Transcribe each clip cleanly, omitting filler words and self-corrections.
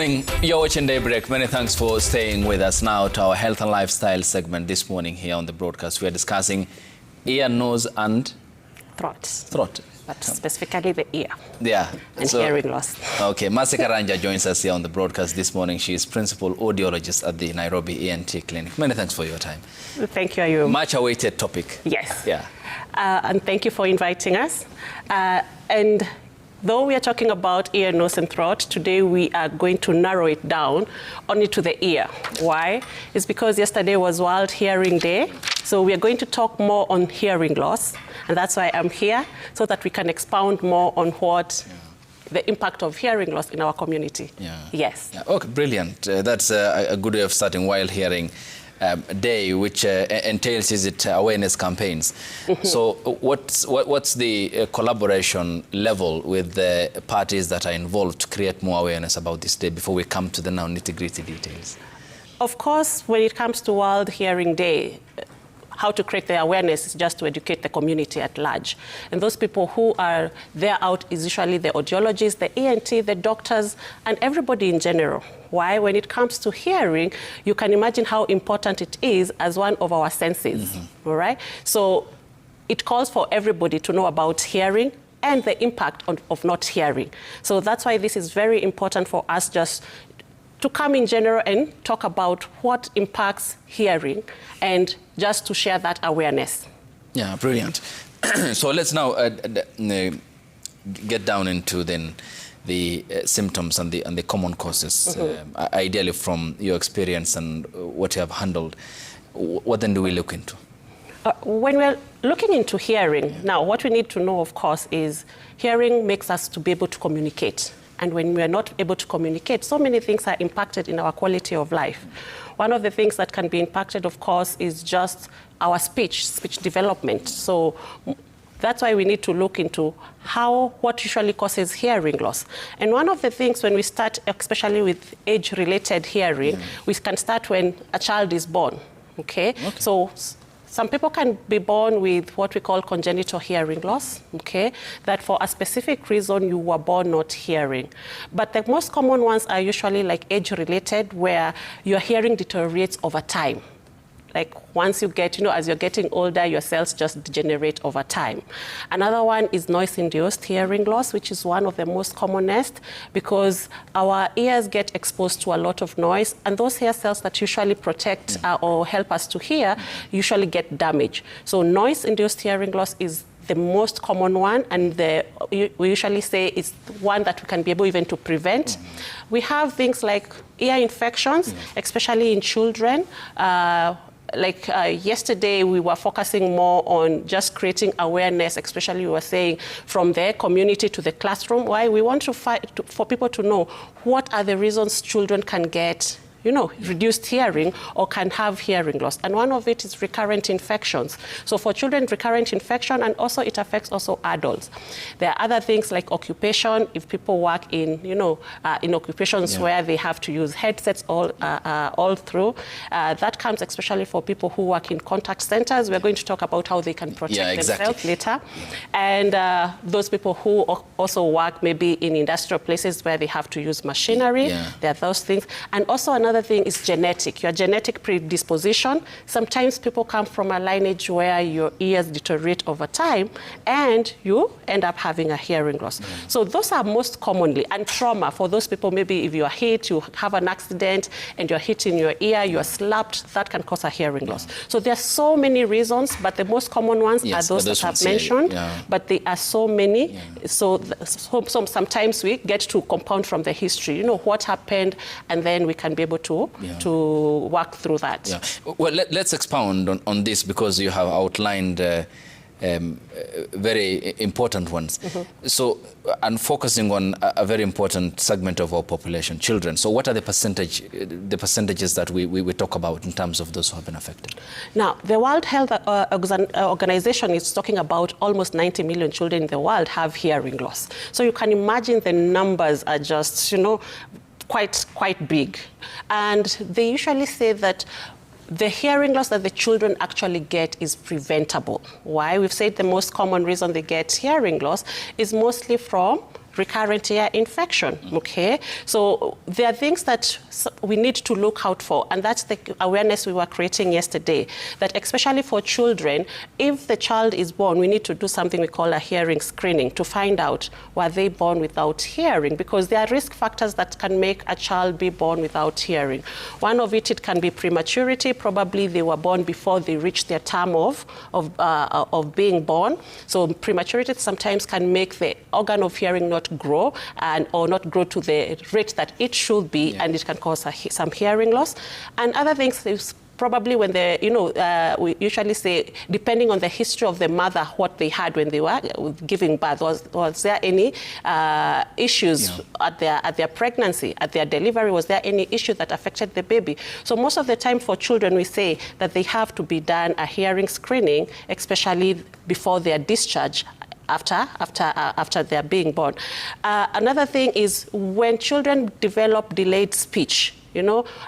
morning. You're watching Daybreak. Many thanks for staying with us now to our health and lifestyle segment this morning here on the broadcast. We are discussing ear, nose and throat. But specifically the ear. Yeah. And hearing loss. Okay. Mercy Karanja joins us here on the broadcast this morning. She is principal audiologist at the Nairobi ENT Clinic. Many thanks for your time. Thank you, Ayub. Much awaited topic. Yes. Yeah. And thank you for inviting us. And though we are talking about ear, nose and throat, today we are going to narrow it down only to the ear. Why? It's because yesterday was World Hearing Day. So we are going to talk more on hearing loss. And that's why I'm here, so that we can expound more on what the impact of hearing loss in our community. Yeah. Yes. Yeah. Okay, brilliant. That's a good way of starting Wild Hearing Day, which entails awareness campaigns. So what's the collaboration level with the parties that are involved to create more awareness about this day before we come to the now nitty-gritty details? Of course, when it comes to World Hearing Day, how to create the awareness is just to educate the community at large. And those people who are there out is usually the audiologists, the ENT, the doctors, and everybody in general. Why? When it comes to hearing, you can imagine how important it is as one of our senses, all right? So it calls for everybody to know about hearing and the impact of not hearing. So that's why this is very important for us just to come in general and talk about what impacts hearing and just to share that awareness. Yeah, brilliant. So let's now get down into then the symptoms and the common causes, ideally from your experience and what you have handled. What then do we look into? When we're looking into hearing, now what we need to know, of course, is hearing makes us to be able to communicate. And when we are not able to communicate, so many things are impacted in our quality of life. One of the things that can be impacted, of course, is just our speech development. So that's why we need to look into what usually causes hearing loss. And one of the things when we start, especially with age-related hearing, we can start when a child is born, okay? So some people can be born with what we call congenital hearing loss, okay? That for a specific reason you were born not hearing. But the most common ones are usually like age-related, where your hearing deteriorates over time. Like once you get, as you're getting older, your cells just degenerate over time. Another one is noise-induced hearing loss, which is one of the most commonest because our ears get exposed to a lot of noise, and those hair cells that usually protect or help us to hear usually get damaged. So noise-induced hearing loss is the most common one, and we usually say it's one that we can be able even to prevent. We have things like ear infections, especially in children. Yesterday, we were focusing more on just creating awareness, especially we were saying from their community to the classroom. Why? We want to for people to know what are the reasons children can get reduced hearing or can have hearing loss. And one of it is recurrent infections. So for children, recurrent infection, and also it affects also adults. There are other things like occupation. If people work in, in occupations where they have to use headsets all through, that comes especially for people who work in contact centers. We're going to talk about how they can protect themselves later. And those people who also work maybe in industrial places where they have to use machinery, there are those things. And also another thing is genetic, your genetic predisposition. Sometimes people come from a lineage where your ears deteriorate over time and you end up having a hearing loss. So those are most commonly, and trauma for those people, maybe if you are hit, you have an accident and you're hit in your ear, you're slapped, that can cause a hearing loss. So there are so many reasons, but the most common ones are those that I've mentioned, but there are so many. So sometimes we get to compound from the history, what happened, and then we can be able to work through that. Well, let's expound on this because you have outlined very important ones. So, and focusing on a very important segment of our population, children. So what are the percentages that we talk about in terms of those who have been affected? Now, the World Health Organization is talking about almost 90 million children in the world have hearing loss. So you can imagine the numbers are just, quite big. And they usually say that the hearing loss that the children actually get is preventable. Why? We've said the most common reason they get hearing loss is mostly from recurrent ear infection, okay? So there are things that we need to look out for, and that's the awareness we were creating yesterday, that especially for children, if the child is born, we need to do something we call a hearing screening to find out were they born without hearing, because there are risk factors that can make a child be born without hearing. One of it can be prematurity. Probably they were born before they reached their term of being born. So prematurity sometimes can make the organ of hearing not grow or not grow to the rate that it should be, and it can cause some hearing loss. And other things is probably when we usually say, depending on the history of the mother, what they had when they were giving birth, was there any issues at their pregnancy, at their delivery? Was there any issue that affected the baby? So most of the time for children, we say that they have to be done a hearing screening, especially before their discharge, after they're being born. Another thing is when children develop delayed speech.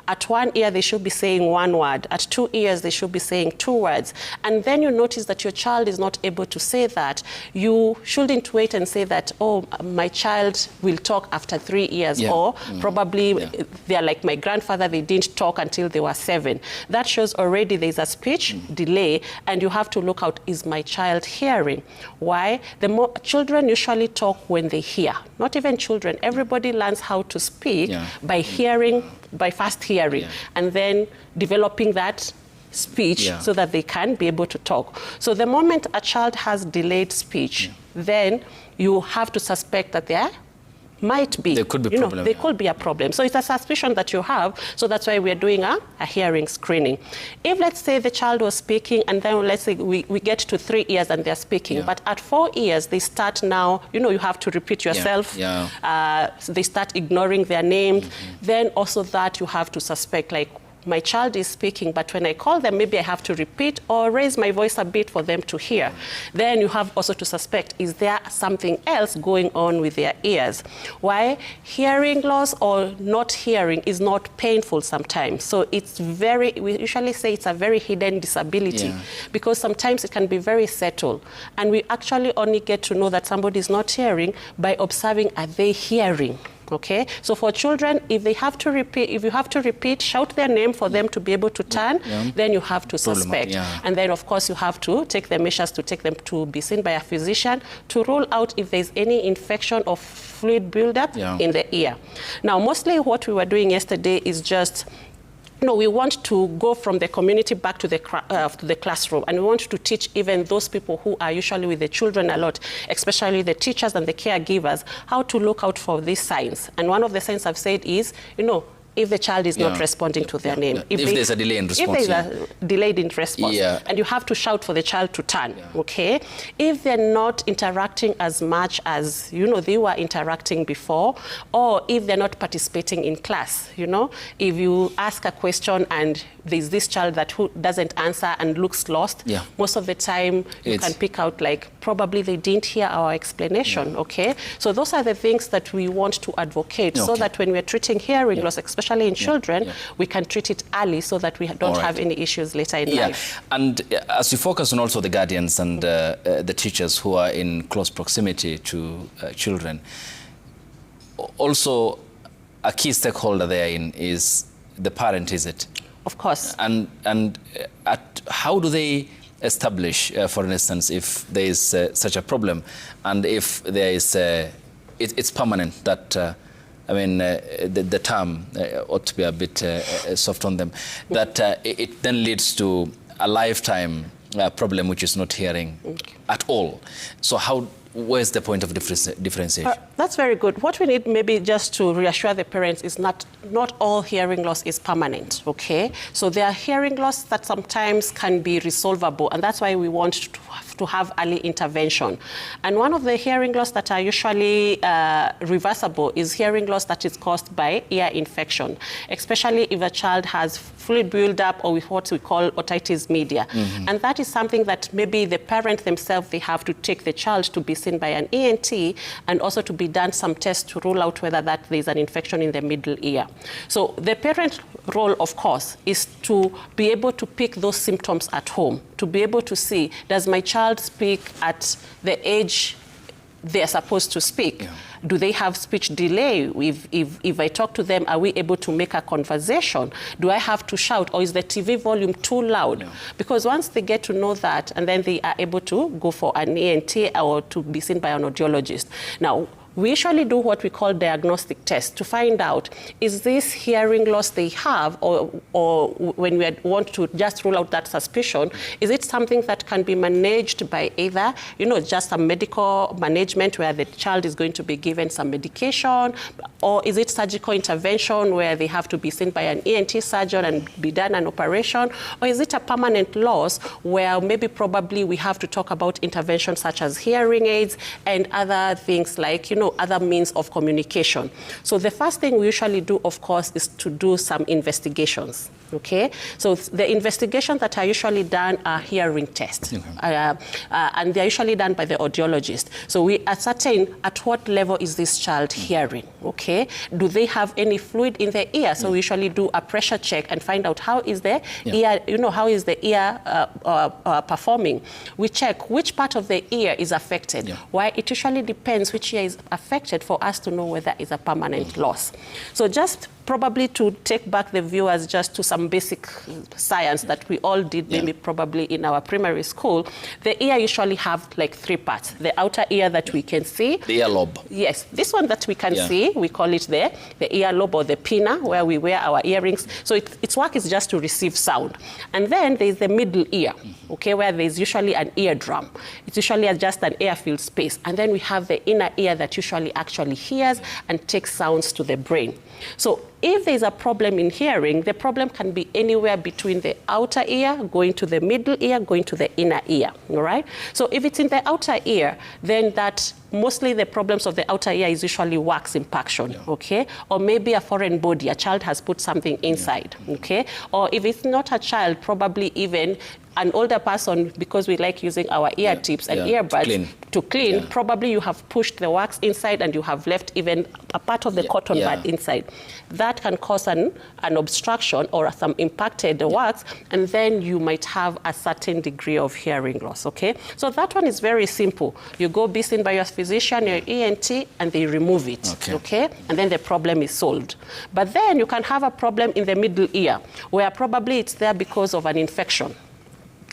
At 1 year, they should be saying 1 word. At 2 years, they should be saying 2 words. And then you notice that your child is not able to say that. You shouldn't wait and say that, oh, my child will talk after 3 years. Or probably they're like my grandfather, they didn't talk until they were 7. That shows already there's a speech delay, and you have to look out, is my child hearing? Why? Children usually talk when they hear. Not even children. Everybody learns how to speak by hearing, by first hearing, and then developing that speech so that they can be able to talk. So the moment a child has delayed speech, then you have to suspect that there might be. There could be problem. There could be a problem. So it's a suspicion that you have. So that's why we are doing a hearing screening. If, let's say, the child was speaking, and then let's say we get to 3 years and they're speaking, but at 4 years, they start now, you have to repeat yourself. So they start ignoring their name. Then also that you have to suspect, like, my child is speaking, but when I call them, maybe I have to repeat or raise my voice a bit for them to hear. Then you have also to suspect, is there something else going on with their ears? Why? Hearing loss or not hearing is not painful sometimes. So we usually say it's a very hidden disability, because sometimes it can be very subtle. And we actually only get to know that somebody is not hearing by observing, are they hearing? Okay, so for children, if you have to repeat, shout their name for them to be able to turn, then you have to suspect. And then, of course, you have to take the measures to take them to be seen by a physician to rule out if there's any infection or fluid buildup in the ear. Now, mostly what we were doing yesterday is just, we want to go from the community back to the classroom, and we want to teach even those people who are usually with the children a lot, especially the teachers and the caregivers, how to look out for these signs. And one of the signs I've said is, if the child is not responding to their name. If there's a delay in response. If there's a delayed in response, and you have to shout for the child to turn, okay? If they're not interacting as much as, they were interacting before, or if they're not participating in class, if you ask a question and there's this child who doesn't answer and looks lost, most of the time you can pick out, like, probably they didn't hear our explanation, okay? So those are the things that we want to advocate, so that when we're treating hearing loss, especially in children, we can treat it early so that we don't have any issues later in life. And as you focus on also the guardians and the teachers who are in close proximity to children, also a key stakeholder therein is the parent, is it? Of course. And how do they establish, for instance, if there is such a problem, and if there is, it's permanent, that the term ought to be a bit soft on them, that it then leads to a lifetime problem, which is not hearing at all. So where's the point of differentiation? That's very good. What we need maybe just to reassure the parents is not all hearing loss is permanent, okay? So there are hearing loss that sometimes can be resolvable, and that's why we want to have early intervention. And one of the hearing loss that are usually reversible is hearing loss that is caused by ear infection, especially if a child has fluid buildup or with what we call otitis media. And that is something that maybe the parent themselves, they have to take the child to be seen by an ENT, and also to be done some tests to rule out whether that there's an infection in the middle ear. So the parent role, of course, is to be able to pick those symptoms at home, to be able to see, does my child speak at the age they're supposed to speak. Do they have speech delay? If I talk to them, are we able to make a conversation? Do I have to shout, or is the TV volume too loud? Because once they get to know that, and then they are able to go for an ENT or to be seen by an audiologist. Now, we usually do what we call diagnostic tests to find out, is this hearing loss they have, or when we want to just rule out that suspicion, is it something that can be managed by either, just a medical management where the child is going to be given some medication, or is it surgical intervention where they have to be seen by an ENT surgeon and be done an operation, or is it a permanent loss where maybe probably we have to talk about interventions such as hearing aids and other things like, other means of communication. So the first thing we usually do, of course, is to do some investigations. Okay, so the investigations that are usually done are hearing tests, and they're usually done by the audiologist. So we ascertain at what level is this child hearing. Okay, do they have any fluid in their ear? So we usually do a pressure check and find out how is the ear, how is the ear performing. We check which part of the ear is affected. Why? It usually depends which ear is affected for us to know whether it's a permanent loss. So just probably to take back the viewers just to some basic science that we all did maybe probably in our primary school, the ear usually have like 3 parts. The outer ear that we can see. The earlobe. Yes, this one that we can see, we call it the earlobe or the pinna, where we wear our earrings. So its work is just to receive sound. And then there's the middle ear, okay, where there's usually an eardrum. It's usually just an air-filled space. And then we have the inner ear that usually actually hears and takes sounds to the brain. So if there's a problem in hearing, the problem can be anywhere between the outer ear, going to the middle ear, going to the inner ear, all right? So if it's in the outer ear, then that mostly the problems of the outer ear is usually wax impaction, okay? Or maybe a foreign body, a child has put something inside, okay? Or if it's not a child, probably even an older person, because we like using our ear tips and earbuds to clean, probably you have pushed the wax inside and you have left even a part of the cotton bud inside. That can cause an obstruction or some impacted wax, and then you might have a certain degree of hearing loss, okay? So that one is very simple. You go be seen by your physician, your ENT, and they remove it, okay? And then the problem is solved. But then you can have a problem in the middle ear, where probably it's there because of an infection.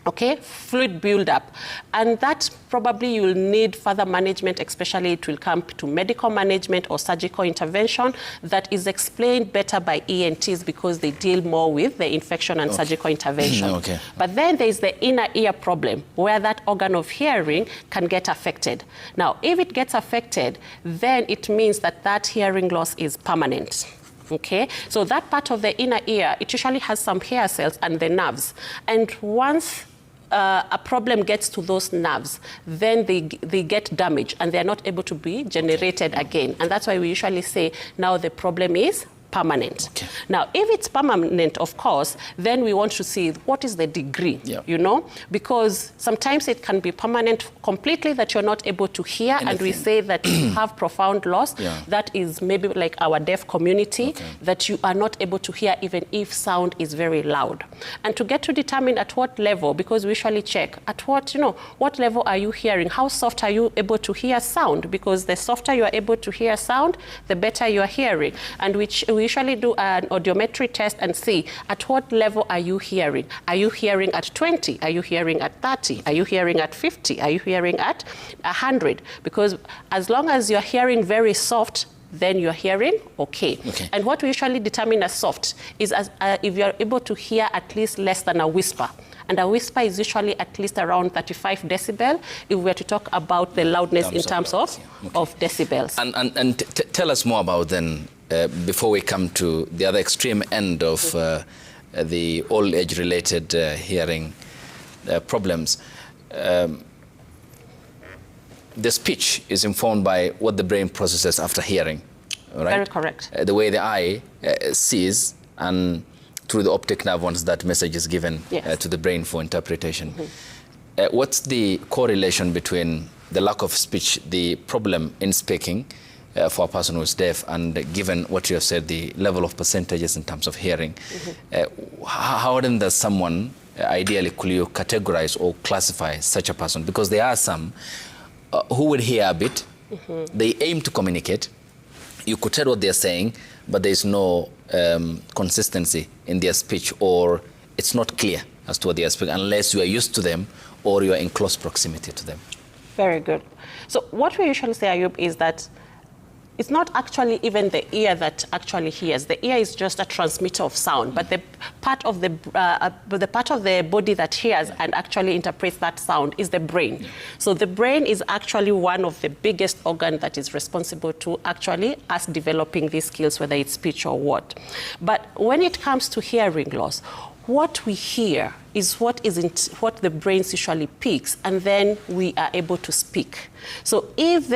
Okay, fluid buildup. And that probably you'll need further management, especially it will come to medical management or surgical intervention that is explained better by ENTs because they deal more with the infection and surgical intervention. But then there's the inner ear problem where that organ of hearing can get affected. Now, if it gets affected, then it means that that hearing loss is permanent. Okay, so that part of the inner ear, it usually has some hair cells and the nerves. And once a problem gets to those nerves, then they get damaged and they're not able to be generated again. And that's why we usually say now the problem is permanent. Now, if it's permanent, of course, then we want to see what is the degree, because sometimes it can be permanent completely that you're not able to hear, and we say that you have profound loss. That is maybe like our deaf community, that you are not able to hear even if sound is very loud. And to get to determine at what level, because we usually check at what, what level are you hearing? How soft are you able to hear sound? Because the softer you are able to hear sound, the better you are hearing. And we usually do an audiometry test and see at what level are you hearing. Are you hearing at 20? Are you hearing at 30? Are you hearing at 50? Are you hearing at 100? Because as long as you're hearing very soft, then you're hearing okay. And what we usually determine as soft is if you're able to hear at least less than a whisper. And a whisper is usually at least around 35 decibel if we were to talk about the loudness in terms of decibels. And tell us more about then, before we come to the other extreme end of the old age related hearing problems. The speech is informed by what the brain processes after hearing, right? Very correct. The way the eye sees, and through the optic nerve once that message is given to the brain for interpretation. What's the correlation between the lack of speech, the problem in speaking for a person who's deaf, and given what you have said, the level of percentages in terms of hearing? How then does someone, ideally, could you categorize or classify such a person? Because there are some who would hear a bit, They aim to communicate. You could tell what they're saying, but there's no consistency in their speech, or it's not clear as to what they are speaking unless you are used to them or you are in close proximity to them. Very good. So what we usually say, Ayub, is that it's not actually even the ear that actually hears. The ear is just a transmitter of sound, but the part of the body that hears and actually interprets that sound is the brain. Yeah. So the brain is actually one of the biggest organs that is responsible to actually us developing these skills, whether it's speech or what. But when it comes to hearing loss, what we hear is what the brain usually picks, and then we are able to speak. So if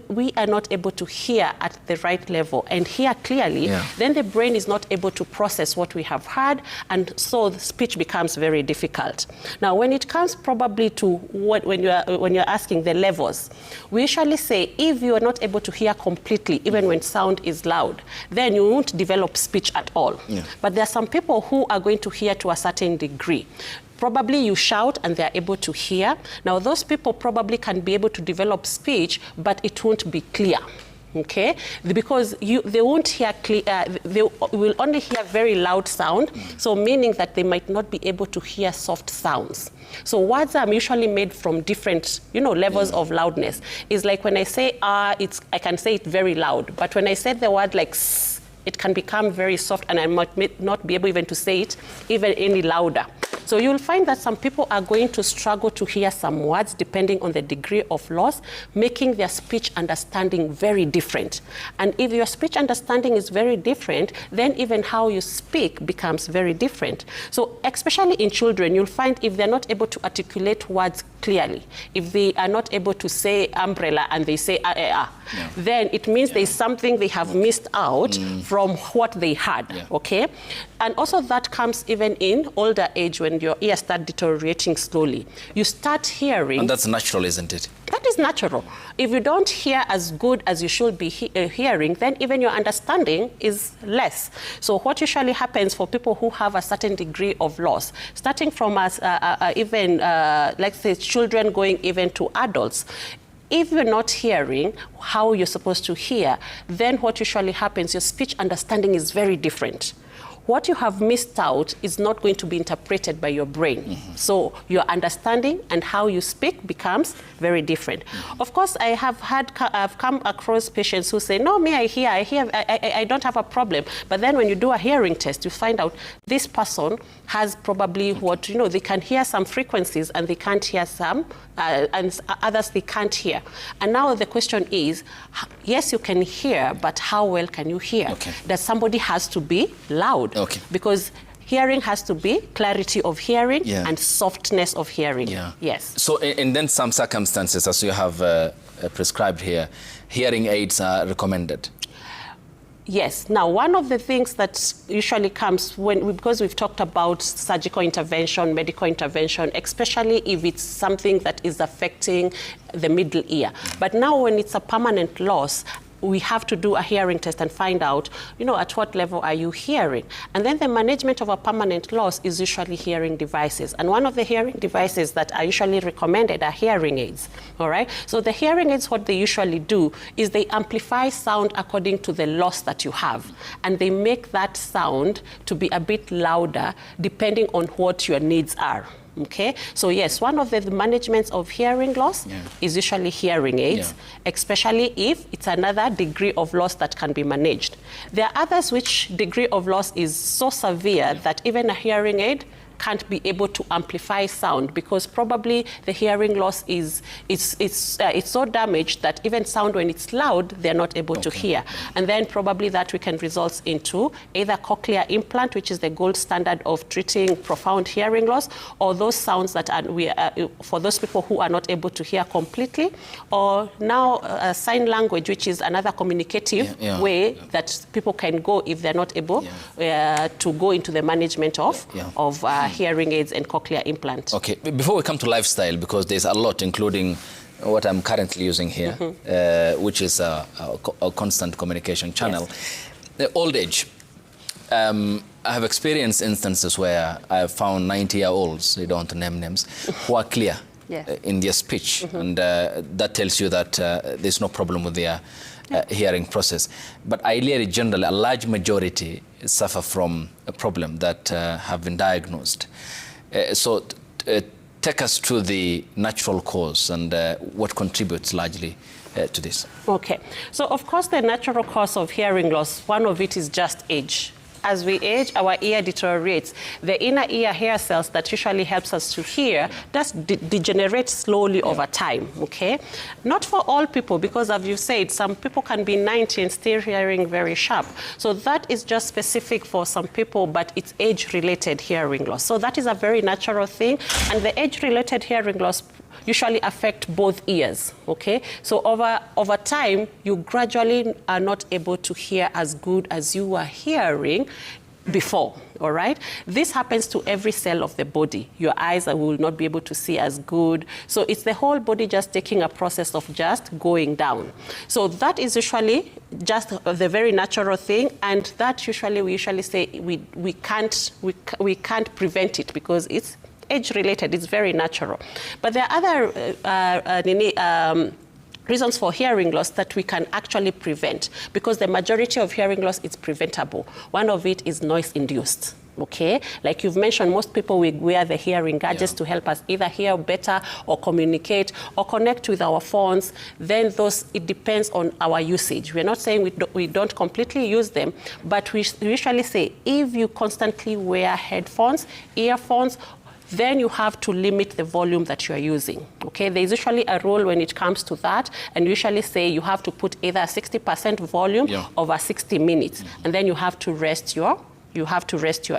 we are not able to hear at the right level and hear clearly, then the brain is not able to process what we have heard, and so the speech becomes very difficult. Now, when it comes probably to when you're asking the levels, we usually say if you are not able to hear completely, even when sound is loud, then you won't develop speech at all. Yeah. But there are some people who are going to hear to a certain degree. Probably you shout and they're able to hear. Now, those people probably can be able to develop speech, but it won't be clear. Okay, because they won't hear clear. They will only hear very loud sound. So meaning that they might not be able to hear soft sounds. So words are usually made from different, levels of loudness. It's like when I say I can say it very loud, but when I say the word like s, it can become very soft, and I might not be able even to say it even any louder. So you'll find that some people are going to struggle to hear some words depending on the degree of loss, making their speech understanding very different. And if your speech understanding is very different, then even how you speak becomes very different. So especially in children, you'll find if they're not able to articulate words clearly, if they are not able to say umbrella and they say then it means there's something they have missed out from what they had, okay? And also that comes even in older age when your ears start deteriorating slowly. You start hearing... And that's natural, isn't it? That is natural. If you don't hear as good as you should be hearing, then even your understanding is less. So what usually happens for people who have a certain degree of loss, starting from us, even, let's say, children going even to adults, if you're not hearing how you're supposed to hear, then what usually happens, your speech understanding is very different. What you have missed out is not going to be interpreted by your brain. So your understanding and how you speak becomes very different. Of course, I've come across patients who say, no, me, I don't have a problem. But then when you do a hearing test, you find out this person has probably they can hear some frequencies and they can't hear some, and others they can't hear. And now the question is, yes, you can hear, but how well can you hear? Okay. That somebody has to be loud. Okay. Because hearing has to be clarity of hearing and softness of hearing. Yeah. Yes. So in then some circumstances, as you have prescribed here, hearing aids are recommended. Yes. Now, one of the things that usually comes because we've talked about surgical intervention, medical intervention, especially if it's something that is affecting the middle ear. But now when it's a permanent loss, we have to do a hearing test and find out, at what level are you hearing? And then the management of a permanent loss is usually hearing devices. And one of the hearing devices that are usually recommended are hearing aids, all right? So the hearing aids, what they usually do is they amplify sound according to the loss that you have. And they make that sound to be a bit louder depending on what your needs are. Okay, so yes, one of the managements of hearing loss is usually hearing aids, especially if it's another degree of loss that can be managed. There are others which degree of loss is so severe that even a hearing aid can't be able to amplify sound, because probably the hearing loss is so damaged that even sound when it's loud, they're not able to hear. And then probably that we can result into either cochlear implant, which is the gold standard of treating profound hearing loss, or those sounds that for those people who are not able to hear completely, or now sign language, which is another communicative way that people can go if they're not able to go into the management of hearing aids and cochlear implant. Okay, before we come to lifestyle, because there's a lot, including what I'm currently using here, which is a constant communication channel. The old age. I have experienced instances where I have found 90-year-olds, they don't name names, who are clear Yes. in their speech, and that tells you that there's no problem with their hearing process. But ideally, generally, a large majority suffer from a problem that have been diagnosed. So take us to the natural cause and what contributes largely to this. Okay. So, of course, the natural cause of hearing loss, one of it is just age. As we age, our ear deteriorates. The inner ear hair cells that usually helps us to hear just degenerate slowly over time, okay? Not for all people, because as you said, some people can be 90 and still hearing very sharp. So that is just specific for some people, but it's age-related hearing loss. So that is a very natural thing, and the age-related hearing loss usually affect both ears, okay? So over time, you gradually are not able to hear as good as you were hearing before, all right? This happens to every cell of the body. Your eyes will not be able to see as good. So it's the whole body just taking a process of just going down. So that is usually just the very natural thing, and that we usually say we can't prevent it because it's age-related, it's very natural. But there are other reasons for hearing loss that we can actually prevent, because the majority of hearing loss is preventable. One of it is noise-induced. Okay, like you've mentioned, most people will wear the hearing gadgets to help us either hear better or communicate or connect with our phones. Then it depends on our usage. We're not saying we don't completely use them, but we usually say if you constantly wear headphones, earphones, then you have to limit the volume that you are using, okay? There's usually a rule when it comes to that, and usually say you have to put either 60% volume over 60 minutes, and then you have to rest your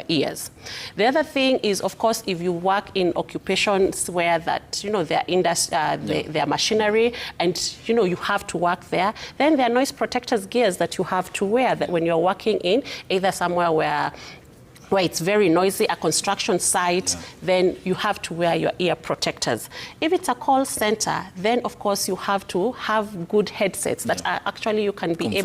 ears. The other thing is, of course, if you work in occupations where that, their machinery, and, you have to work there, then there are noise protectors gears that you have to wear that when you're working in either somewhere where it's very noisy, a construction site, then you have to wear your ear protectors. If it's a call center, then of course you have to have good headsets that are actually you can be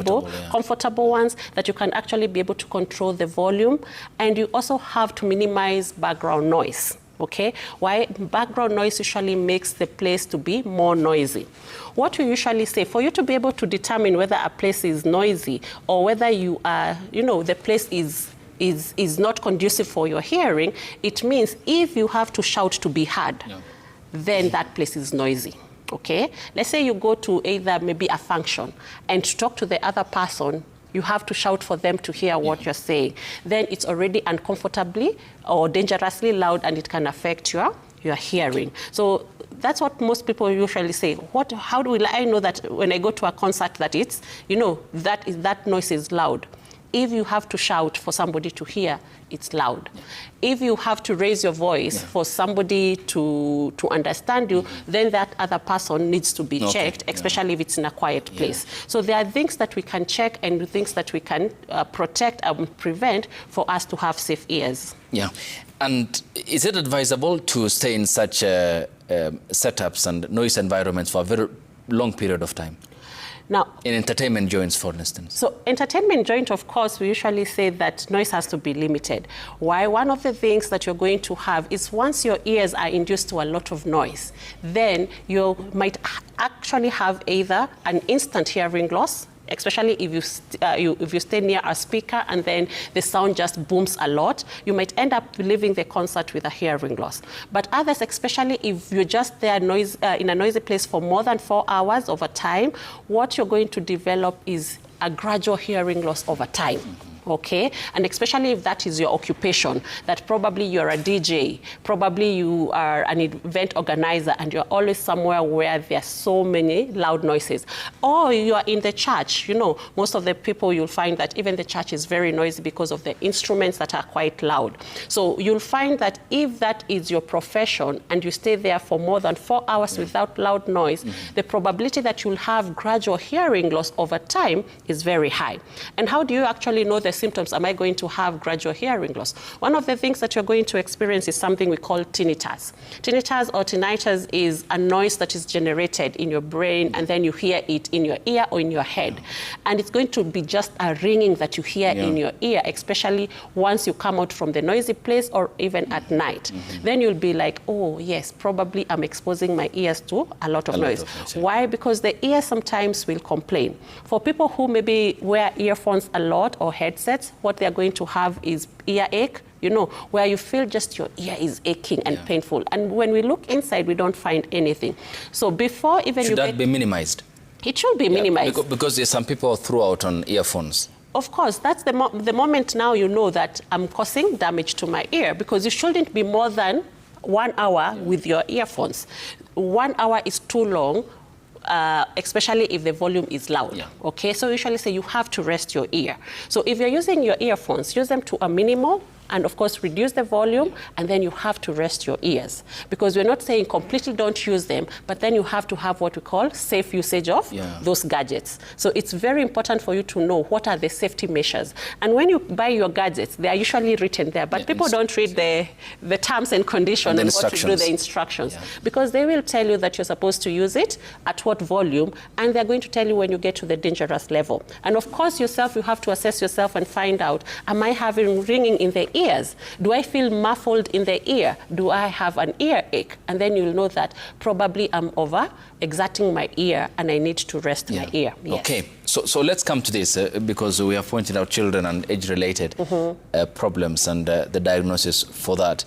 comfortable ones, that you can actually be able to control the volume, and you also have to minimize background noise. Okay, why? Background noise usually makes the place to be more noisy. What we usually say, for you to be able to determine whether a place is noisy or whether you are, the place is not conducive for your hearing, it means if you have to shout to be heard, then that place is noisy, okay? Let's say you go to either maybe a function and to talk to the other person, you have to shout for them to hear what you're saying. Then it's already uncomfortably or dangerously loud, and it can affect your hearing. So that's what most people usually say. How will I know that when I go to a concert that it's, that noise is loud? If you have to shout for somebody to hear, it's loud. If you have to raise your voice for somebody to understand you, then that other person needs to be checked, especially if it's in a quiet place. So there are things that we can check and things that we can protect and prevent for us to have safe ears. Yeah. And is it advisable to stay in such setups and noise environments for a very long period of time? Now, in entertainment joints, for instance. So entertainment joint, of course, we usually say that noise has to be limited. Why? One of the things that you're going to have is once your ears are induced to a lot of noise, then you might actually have either an instant hearing loss, especially if you stay near a speaker and then the sound just booms a lot, you might end up leaving the concert with a hearing loss. But others, especially if you're just there in a noisy place for more than 4 hours over time, what you're going to develop is a gradual hearing loss over time. Okay, and especially if that is your occupation, that probably you're a DJ, probably you are an event organizer, and you're always somewhere where there's so many loud noises. Or you are in the church, most of the people you'll find that even the church is very noisy because of the instruments that are quite loud. So you'll find that if that is your profession and you stay there for more than 4 hours without loud noise, the probability that you'll have gradual hearing loss over time is very high. And how do you actually know the the symptoms am I going to have gradual hearing loss? One of the things that you're going to experience is something we call tinnitus. Tinnitus or tinnitus is a noise that is generated in your brain, and then you hear it in your ear or in your head. And it's going to be just a ringing that you hear in your ear, especially once you come out from the noisy place or even at night. Then you'll be like, oh yes, probably I'm exposing my ears to a lot of noise. Why? Because the ear sometimes will complain. For people who maybe wear earphones a lot or headsets, what they're going to have is earache, you know, where you feel just your ear is aching and painful. And when we look inside, we don't find anything. So before even should that be minimized? It should be minimized. Because there's some people throw out on earphones. Of course, that's the moment now you know that I'm causing damage to my ear, because you shouldn't be more than 1 hour with your earphones. 1 hour is too long, especially if the volume is loud. Okay, so usually say you have to rest your ear. So if you're using your earphones, use them to a minimal, and of course reduce the volume, and then you have to rest your ears. Because we're not saying completely don't use them, but then you have to have what we call safe usage of those gadgets. So it's very important for you to know what are the safety measures. And when you buy your gadgets, they are usually written there, but people don't read the terms and conditions and what to do, the instructions. Because they will tell you that you're supposed to use it at what volume, and they're going to tell you when you get to the dangerous level. And of course yourself, you have to assess yourself and find out, am I having ringing in the ears? Do I feel muffled in the ear? Do I have an earache? And then you'll know that probably I'm over-exerting my ear and I need to rest my ear. Okay, so let's come to this because we have pointed out children and age-related problems and the diagnosis for that.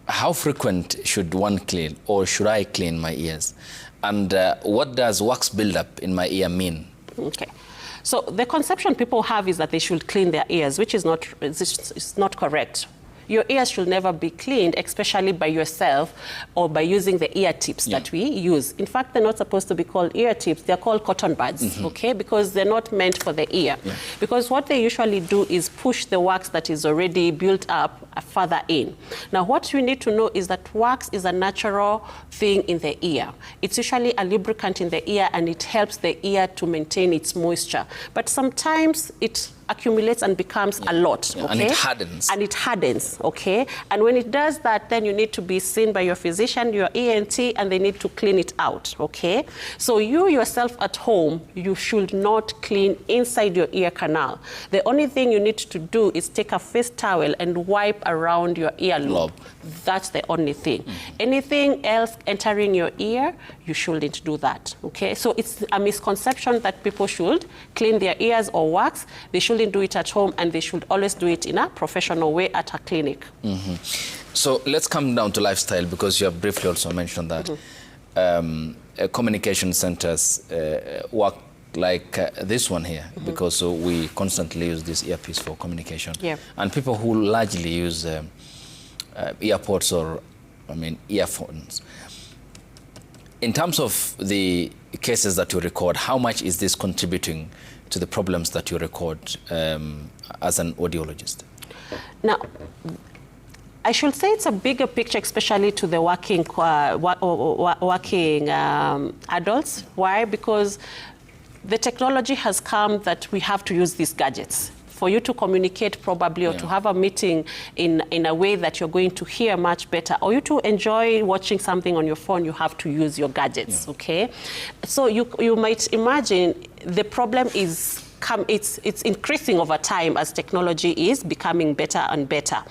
How frequent should one clean, or should I clean my ears? And what does wax buildup in my ear mean? Okay. So the conception people have is that they should clean their ears, which is not correct. Your ears should never be cleaned, especially by yourself or by using the ear tips that we use. In fact, they're not supposed to be called ear tips. They're called cotton buds, okay? Because they're not meant for the ear. Because what they usually do is push the wax that is already built up further in. Now, what you need to know is that wax is a natural thing in the ear. It's usually a lubricant in the ear, and it helps the ear to maintain its moisture. But sometimes it accumulates and becomes a lot, okay? And it hardens. And it hardens, okay? And when it does that, then you need to be seen by your physician, your ENT, and they need to clean it out, okay? So you yourself at home, you should not clean inside your ear canal. The only thing you need to do is take a face towel and wipe around your earlobe. That's the only thing. Anything else entering your ear, you shouldn't do that, okay? So it's a misconception that people should clean their ears or wax. They shouldn't do it at home, and they should always do it in a professional way at a clinic. So let's come down to lifestyle, because you have briefly also mentioned that communication centers work like this one here, because we constantly use this earpiece for communication. And people who largely use earpods or, earphones. In terms of the cases that you record, how much is this contributing to the problems that you record as an audiologist? Now, I should say it's a bigger picture, especially to the working adults. Why? Because the technology has come that we have to use these gadgets for you to communicate probably, or to have a meeting in a way that you're going to hear much better, or you to enjoy watching something on your phone, you have to use your gadgets, okay? So you might imagine the problem is it's increasing over time as technology is becoming better and better.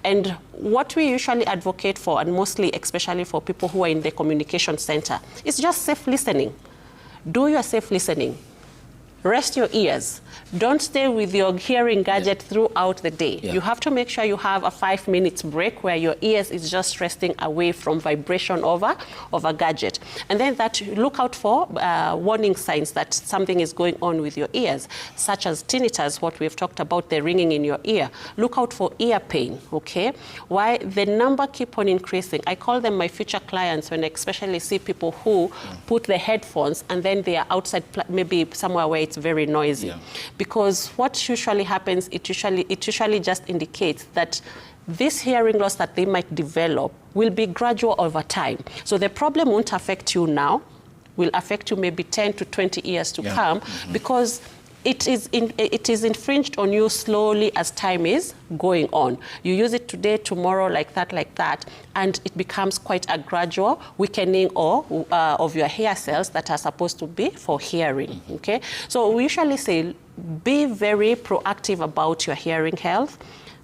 And what we usually advocate for, and mostly especially for people who are in the communication center, is just safe listening. Do your safe listening. Rest your ears. Don't stay with your hearing gadget throughout the day. You have to make sure you have a 5-minute break where your ears is just resting away from vibration of a gadget. And then look out for warning signs that something is going on with your ears, such as tinnitus, what we've talked about, the ringing in your ear. Look out for ear pain, okay? Why? The number keep on increasing. I call them my future clients when I especially see people who put the headphones and then they are outside, maybe somewhere where it's very noisy. Because what usually happens, it usually just indicates that this hearing loss that they might develop will be gradual over time. So the problem won't affect you now, will affect you maybe 10 to 20 years to come, because it is infringed on you slowly as time is going on. You use it today, tomorrow, like that, and it becomes quite a gradual weakening of your hair cells that are supposed to be for hearing, okay? So we usually say, be very proactive about your hearing health.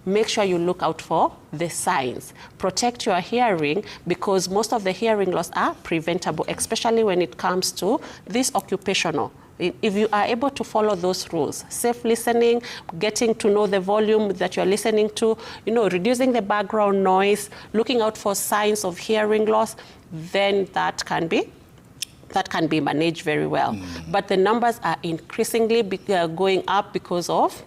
Make sure you look out for the signs. Protect your hearing, because most of the hearing loss are preventable, especially when it comes to this occupational. If you are able to follow those rules, safe listening, getting to know the volume that you're listening to, reducing the background noise, looking out for signs of hearing loss, then that can be managed very well. But the numbers are increasingly going up because of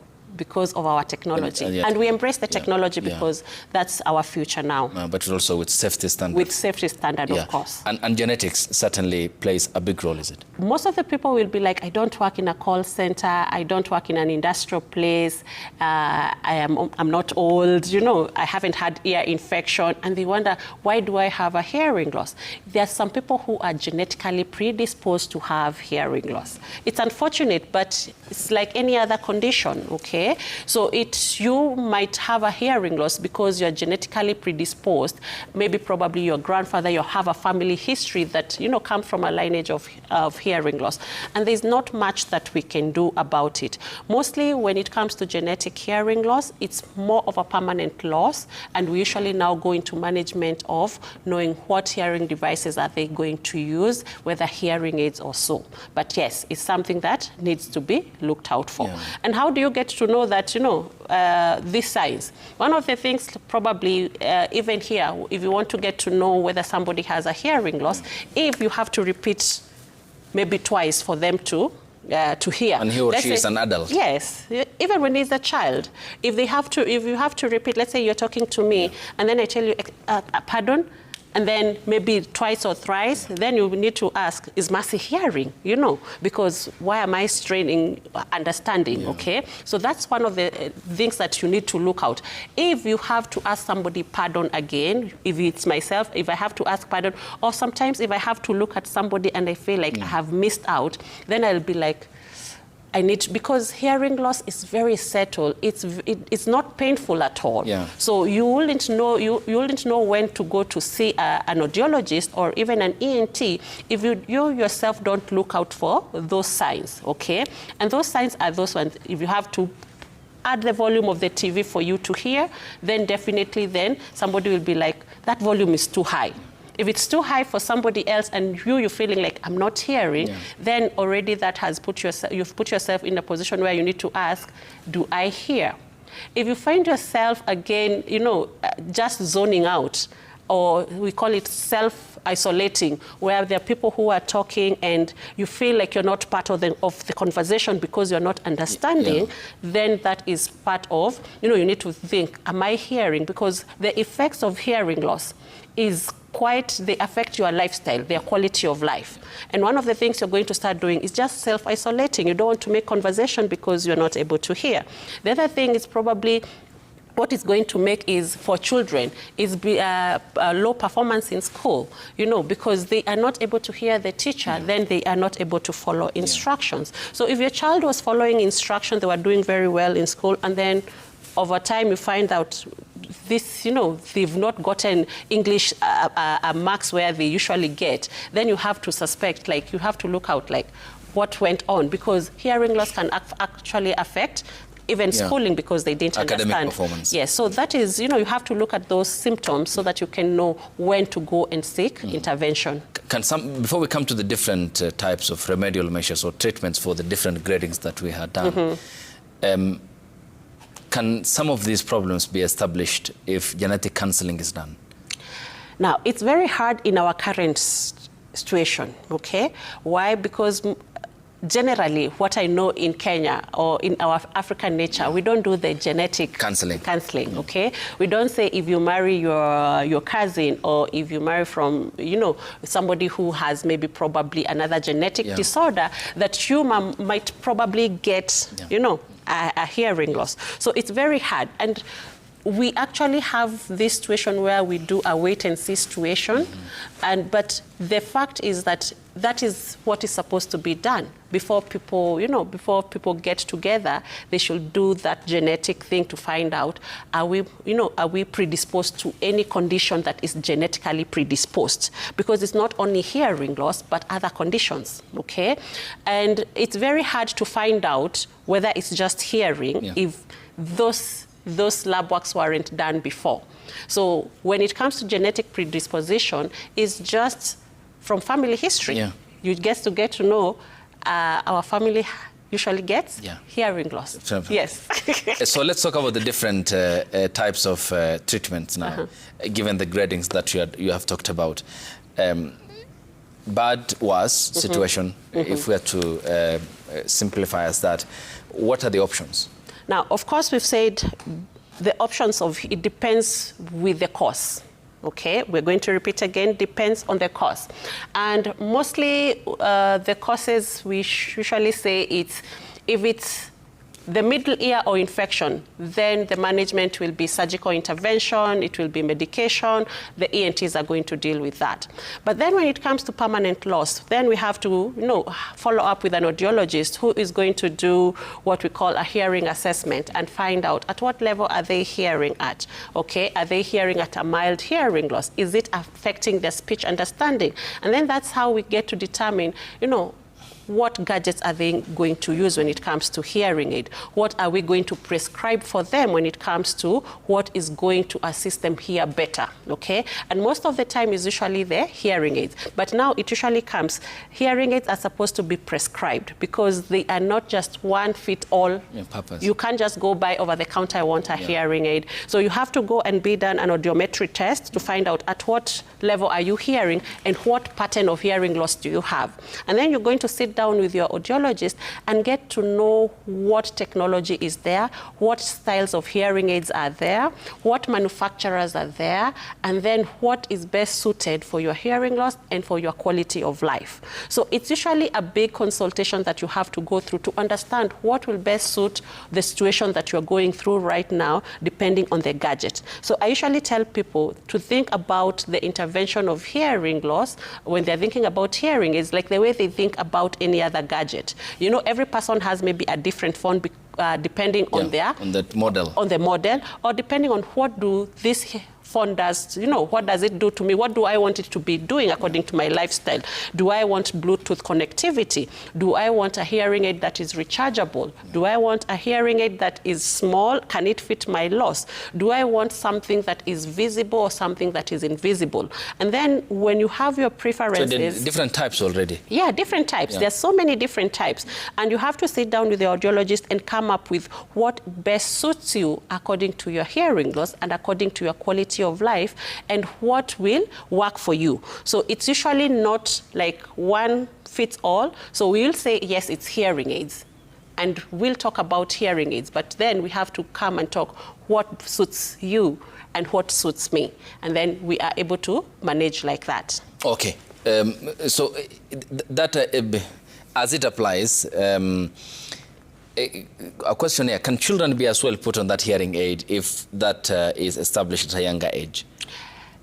our technology. And we embrace the technology because that's our future now. But also with safety standards. With safety standard, of course. And genetics certainly plays a big role, is it? Most of the people will be like, I don't work in a call center, I don't work in an industrial place, I'm not old, I haven't had ear infection, and they wonder, why do I have a hearing loss? There are some people who are genetically predisposed to have hearing loss. It's unfortunate, but it's like any other condition, okay? So you might have a hearing loss because you're genetically predisposed. Maybe probably your grandfather, you have a family history that, comes from a lineage of hearing loss. And there's not much that we can do about it. Mostly when it comes to genetic hearing loss, it's more of a permanent loss. And we usually now go into management of knowing what hearing devices are they going to use, whether hearing aids or so. But yes, it's something that needs to be looked out for. And how do you get to know that, these signs? One of the things probably, even here, if you want to get to know whether somebody has a hearing loss, if you have to repeat maybe twice for them to hear. And he or she is an adult. Yes, even when he's a child. If you have to repeat, let's say you're talking to me, and then I tell you, pardon, and then maybe twice or thrice, then you need to ask, is Mercy hearing? Because why am I straining understanding, okay? So that's one of the things that you need to look out. If you have to ask somebody pardon again, if it's myself, if I have to ask pardon, or sometimes if I have to look at somebody and I feel like I have missed out, then I'll be like, because hearing loss is very subtle. It's not painful at all. So you wouldn't know when to go to see an audiologist or even an ENT if you yourself don't look out for those signs, okay? And those signs are those ones. If you have to add the volume of the TV for you to hear, then definitely somebody will be like, that volume is too high. If it's too high for somebody else and you're feeling like I'm not hearing, then already that has you've put yourself in a position where you need to ask, do I hear? If you find yourself again, just zoning out, or we call it self-isolating, where there are people who are talking and you feel like you're not part of the conversation because you're not understanding, then that is part of, you need to think, am I hearing? Because the effects of hearing loss they affect your lifestyle, their quality of life. And one of the things you're going to start doing is just self-isolating. You don't want to make conversation because you're not able to hear. The other thing is probably what it's going to make is for children is low performance in school, because they are not able to hear the teacher, then they are not able to follow instructions. So if your child was following instructions, they were doing very well in school, and then over time you find out this, they've not gotten English marks where they usually get, then you have to suspect, you have to look out, what went on, because hearing loss can actually affect even schooling because they didn't academic understand. Performance. Yes, so that is, you have to look at those symptoms so that you can know when to go and seek intervention. Before we come to the different types of remedial measures or treatments for the different gradings that we had done, can some of these problems be established if genetic counseling is done? Now, it's very hard in our current situation, okay? Why? Because generally, what I know in Kenya or in our African nature, we don't do the genetic counseling, okay? We don't say if you marry your cousin or if you marry from, somebody who has maybe probably another genetic disorder, that you might probably get, a hearing loss. So it's very hard. And we actually have this situation where we do a wait-and-see situation, but the fact is that that is what is supposed to be done before people, before people get together. They should do that genetic thing to find out, are we predisposed to any condition that is genetically predisposed? Because it's not only hearing loss, but other conditions, okay? And it's very hard to find out whether it's just hearing if those lab works weren't done before. So when it comes to genetic predisposition, it's just from family history. Yeah. You get to know our family usually gets hearing loss. Yes. So let's talk about the different types of treatments now, given the gradings that you have talked about. Bad, worse situation, if we are to simplify as that, what are the options? Now, of course, we've said the options of it depends with the cause. Okay, we're going to repeat again, depends on the cause. And mostly the causes we usually say it's, if it's the middle ear or infection, then the management will be surgical intervention, it will be medication, the ENTs are going to deal with that. But then when it comes to permanent loss, then we have to follow up with an audiologist who is going to do what we call a hearing assessment and find out at what level are they hearing at, okay? Are they hearing at a mild hearing loss? Is it affecting their speech understanding? And then that's how we get to determine, what gadgets are they going to use when it comes to hearing aid? What are we going to prescribe for them when it comes to what is going to assist them hear better, okay? And most of the time is usually the hearing aids. But now it usually comes, hearing aids are supposed to be prescribed because they are not just one fit all. You can't just go buy over the counter, I want a hearing aid. So you have to go and be done an audiometry test to find out at what level are you hearing and what pattern of hearing loss do you have. And then you're going to sit down with your audiologist and get to know what technology is there, what styles of hearing aids are there, what manufacturers are there, and then what is best suited for your hearing loss and for your quality of life. So it's usually a big consultation that you have to go through to understand what will best suit the situation that you're going through right now, depending on the gadget. So I usually tell people to think about the intervention of hearing loss when they're thinking about hearing aids, like the way they think about any other gadget. Every person has maybe a different phone depending on the model, or depending on what do this phone does, what does it do to me? What do I want it to be doing according to my lifestyle? Do I want Bluetooth connectivity? Do I want a hearing aid that is rechargeable? Do I want a hearing aid that is small? Can it fit my loss? Do I want something that is visible or something that is invisible? And then when you have your preferences... So there are different types already? Yeah, different types. There's so many different types. And you have to sit down with the audiologist and come up with what best suits you according to your hearing loss and according to your quality of life and what will work for you. So it's usually not like one fits all. So we'll say, yes, it's hearing aids. And we'll talk about hearing aids, but then we have to come and talk what suits you and what suits me. And then we are able to manage like that. Okay. So that, as it applies, a question here, can children be as well put on that hearing aid if that is established at a younger age?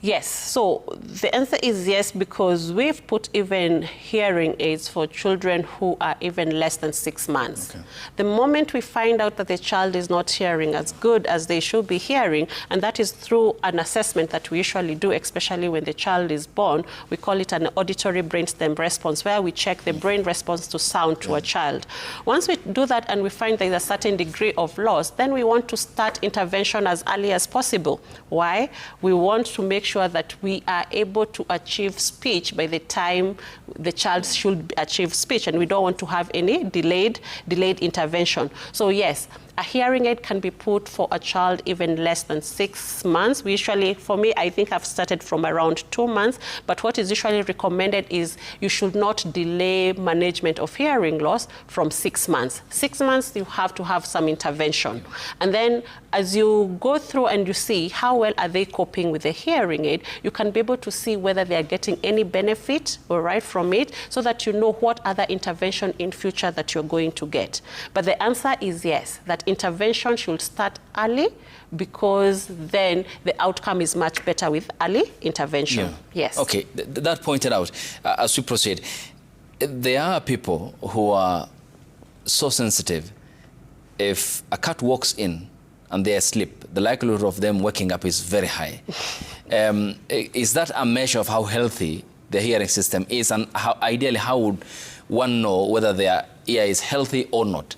Yes, so the answer is yes, because we've put even hearing aids for children who are even less than 6 months. Okay. The moment we find out that the child is not hearing as good as they should be hearing, and that is through an assessment that we usually do, especially when the child is born, we call it an auditory brainstem response, where we check the brain response to sound to a child. Once we do that and we find there's a certain degree of loss, then we want to start intervention as early as possible. Why? We want to make sure that we are able to achieve speech by the time the child should achieve speech, and we don't want to have any delayed intervention. So yes, a hearing aid can be put for a child even less than 6 months. We usually, for me, I think I've started from around 2 months, but what is usually recommended is you should not delay management of hearing loss from 6 months. 6 months, you have to have some intervention. And then as you go through and you see how well are they coping with the hearing aid, you can be able to see whether they are getting any benefit from it, so that you know what other intervention in future that you're going to get. But the answer is yes, that intervention should start early, because then the outcome is much better with early intervention. Yes. Okay, that pointed out, as we proceed, there are people who are so sensitive. If a cat walks in and they're asleep, the likelihood of them waking up is very high. Is that a measure of how healthy the hearing system is, and ideally how would one know whether their ear is healthy or not?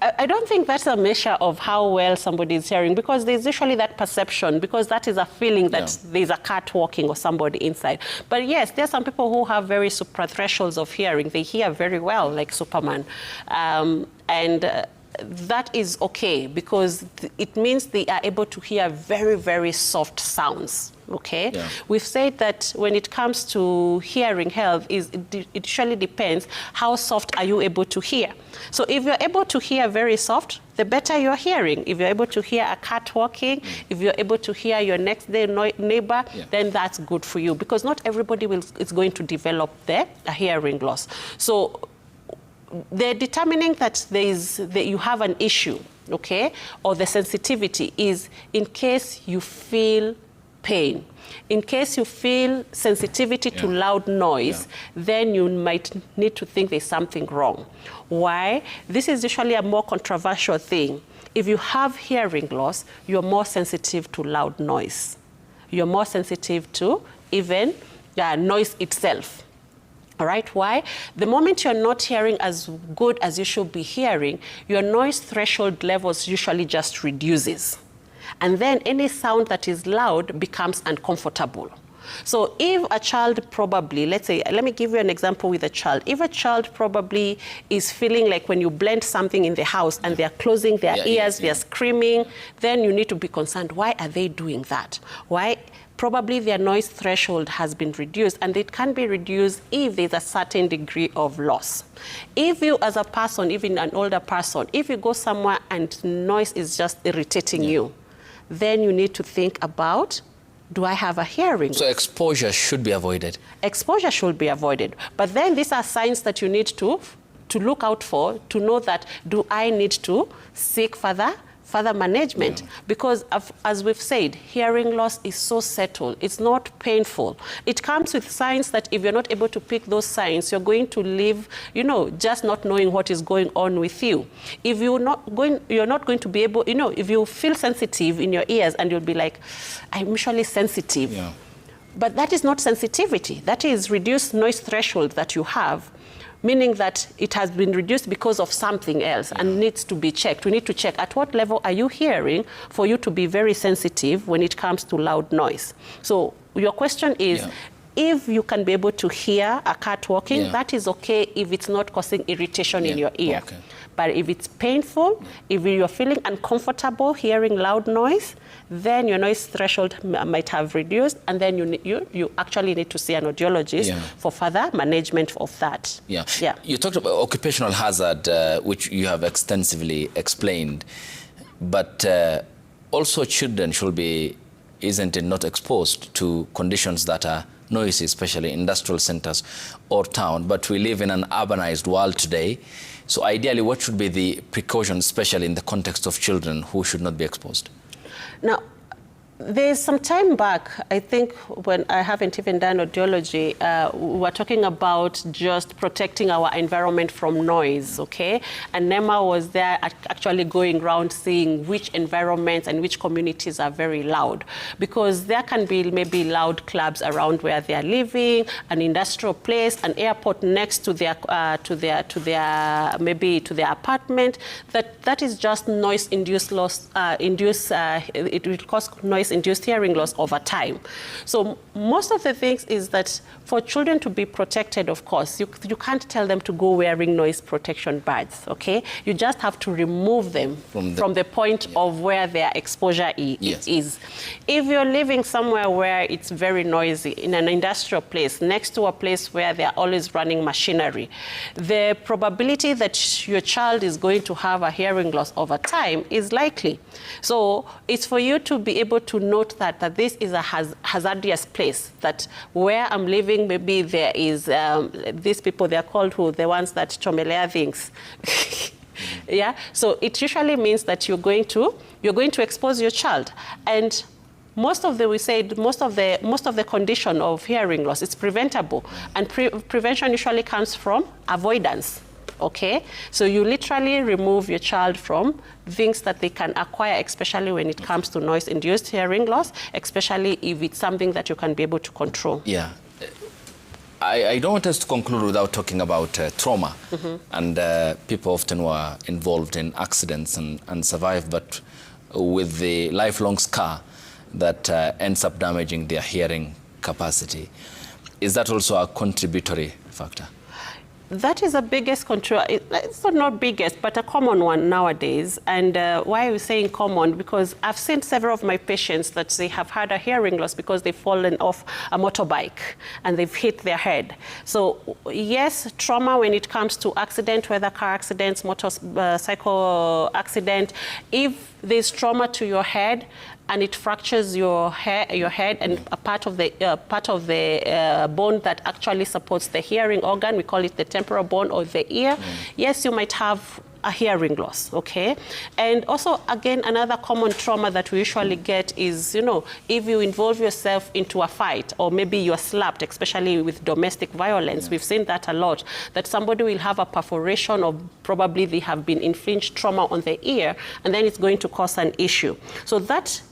I don't think that's a measure of how well somebody is hearing, because there's usually that perception, because that is a feeling that there's a cat walking or somebody inside. But yes, there are some people who have very supra thresholds of hearing. They hear very well, like Superman. That is okay, because it means they are able to hear very, very soft sounds. Okay, we've said that when it comes to hearing health, it usually depends how soft are you able to hear. So if you're able to hear very soft, the better you're hearing. If you're able to hear a cat walking, if you're able to hear your next day neighbor, then that's good for you, because not everybody is going to develop a hearing loss. So they're determining that you have an issue, okay, or the sensitivity is in case you feel pain. In case you feel sensitivity to loud noise, then you might need to think there's something wrong. Why? This is usually a more controversial thing. If you have hearing loss, you're more sensitive to loud noise. You're more sensitive to even noise itself. All right, why? The moment you're not hearing as good as you should be hearing, your noise threshold levels usually just reduces. And then any sound that is loud becomes uncomfortable. So if a child probably, let's say, let me give you an example with a child. If a child probably is feeling like when you blend something in the house and they're closing their ears, they're screaming, then you need to be concerned. Why are they doing that? Why? Probably their noise threshold has been reduced, and it can be reduced if there's a certain degree of loss. If you, as a person, even an older person, if you go somewhere and noise is just irritating you, then you need to think about, do I have a hearing loss? So exposure should be avoided. Exposure should be avoided. But then these are signs that you need to look out for, to know that, do I need to seek further management? Because as we've said, hearing loss is so settled. It's not painful. It comes with signs that if you're not able to pick those signs, you're going to live, just not knowing what is going on with you. If you're not going to be able, if you feel sensitive in your ears and you'll be like, I'm usually sensitive. But that is not sensitivity. That is reduced noise threshold that you have, meaning that it has been reduced because of something else and needs to be checked. We need to check at what level are you hearing for you to be very sensitive when it comes to loud noise. So your question is, if you can be able to hear a cat walking, that is okay if it's not causing irritation in your ear. But if it's painful, if you're feeling uncomfortable hearing loud noise, then your noise threshold might have reduced, and then you actually need to see an audiologist for further management of that. You talked about occupational hazard, which you have extensively explained, but also children should be, isn't it, not exposed to conditions that are noisy, especially industrial centers or town. But we live in an urbanized world today. So ideally, what should be the precautions, especially in the context of children who should not be exposed? Now, there's some time back, I think when I haven't even done audiology, we were talking about just protecting our environment from noise, okay? And NEMA was there actually going around seeing which environments and which communities are very loud. Because there can be maybe loud clubs around where they are living, an industrial place, an airport next to their maybe to their apartment. That is just noise-induced loss, it will cause noise-induced hearing loss over time. So most of the things is that for children to be protected, of course, you can't tell them to go wearing noise protection pads, okay? You just have to remove them from the point of where their exposure is. If you're living somewhere where it's very noisy, in an industrial place, next to a place where they're always running machinery, the probability that your child is going to have a hearing loss over time is likely. So it's for you to be able to note that this is a hazardous place, that where I'm living, maybe there is these people, they're called who? The ones that chomelea things. Yeah, so it usually means that you're going to expose your child. And most of the condition of hearing loss is preventable, and prevention usually comes from avoidance. Okay, so you literally remove your child from things that they can acquire, especially when it comes to noise-induced hearing loss, especially if it's something that you can be able to control. Yeah. I don't want us to conclude without talking about trauma. And people often were involved in accidents and survive, but with the lifelong scar that ends up damaging their hearing capacity. Is that also a contributory factor? That is the biggest control. It's not biggest, but a common one nowadays. And why are we saying common? Because I've seen several of my patients that they have had a hearing loss because they've fallen off a motorbike and they've hit their head. So yes, trauma when it comes to accident, whether car accidents, motorcycle accident, if there's trauma to your head, and it fractures your head and a part of the bone that actually supports the hearing organ. We call it the temporal bone or the ear. Yes, you might have a hearing loss, okay? And also, again, another common trauma that we usually get is, you know, if you involve yourself into a fight or maybe you're slapped, especially with domestic violence. We've seen that a lot, that somebody will have a perforation or probably they have been infliged trauma on the ear, and then it's going to cause an issue. So that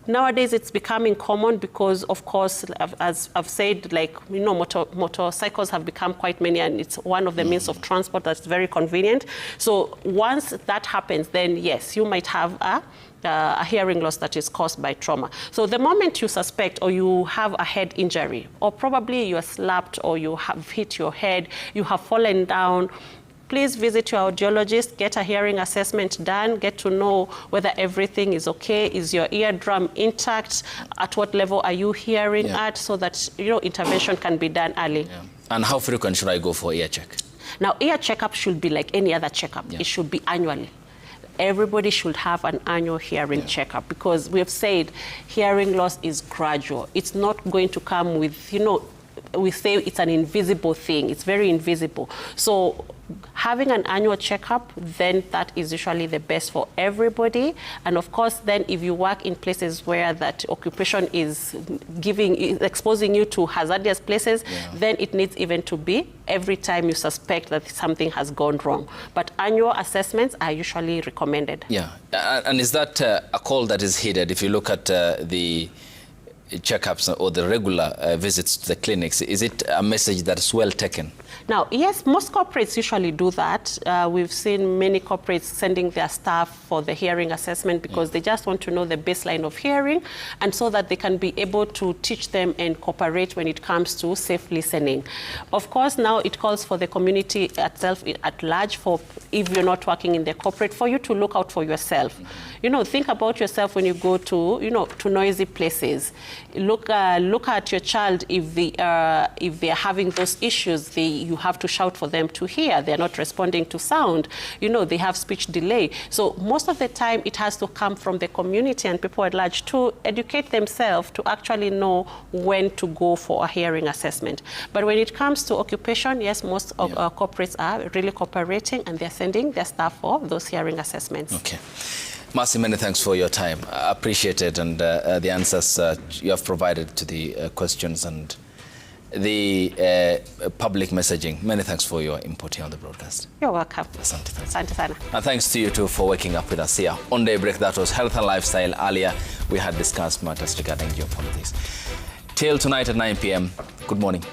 nowadays, it's becoming common because, of course, as I've said, like, you know, motorcycles have become quite many, and it's one of the means of transport that's very convenient. So once that happens, then yes, you might have a hearing loss that is caused by trauma. So the moment you suspect or you have a head injury, or probably you are slapped or you have hit your head, you have fallen down, please visit your audiologist, get a hearing assessment done, get to know whether everything is okay. Is your eardrum intact? At what level are you hearing at? So that, you know, intervention can be done early. Yeah. And how frequent should I go for ear check? Now, ear checkup should be like any other checkup. It should be annually. Everybody should have an annual hearing checkup, because we have said hearing loss is gradual. It's not going to come with, you know, we say it's an invisible thing. It's very invisible. So having an annual checkup, then that is usually the best for everybody. And of course, then if you work in places where that occupation is exposing you to hazardous places, then it needs even to be every time you suspect that something has gone wrong. But annual assessments are usually recommended. Yeah, and is that a call that is heeded? If you look at the checkups or the regular visits to the clinics, is it a message that is well taken? Now, yes, most corporates usually do that. We've seen many corporates sending their staff for the hearing assessment because they just want to know the baseline of hearing, and so that they can be able to teach them and cooperate when it comes to safe listening. Of course, now it calls for the community itself at large, for if you're not working in the corporate, for you to look out for yourself. You know, think about yourself when you go to, you know, to noisy places. Look at your child. If they are having those issues, you have to shout for them to hear. They're not responding to sound. You know, they have speech delay. So most of the time, it has to come from the community and people at large to educate themselves to actually know when to go for a hearing assessment. But when it comes to occupation, yes, most corporates are really cooperating, and they're sending their staff for those hearing assessments. Okay. Mercy, many thanks for your time. I appreciate it, and the answers you have provided to the questions and the public messaging. Many thanks for your input here on the broadcast. You're welcome. Asante sana. And thanks to you too for waking up with us here on Daybreak. That was health and lifestyle. Earlier, we had discussed matters regarding geopolitics. Till tonight at 9 p.m. Good morning.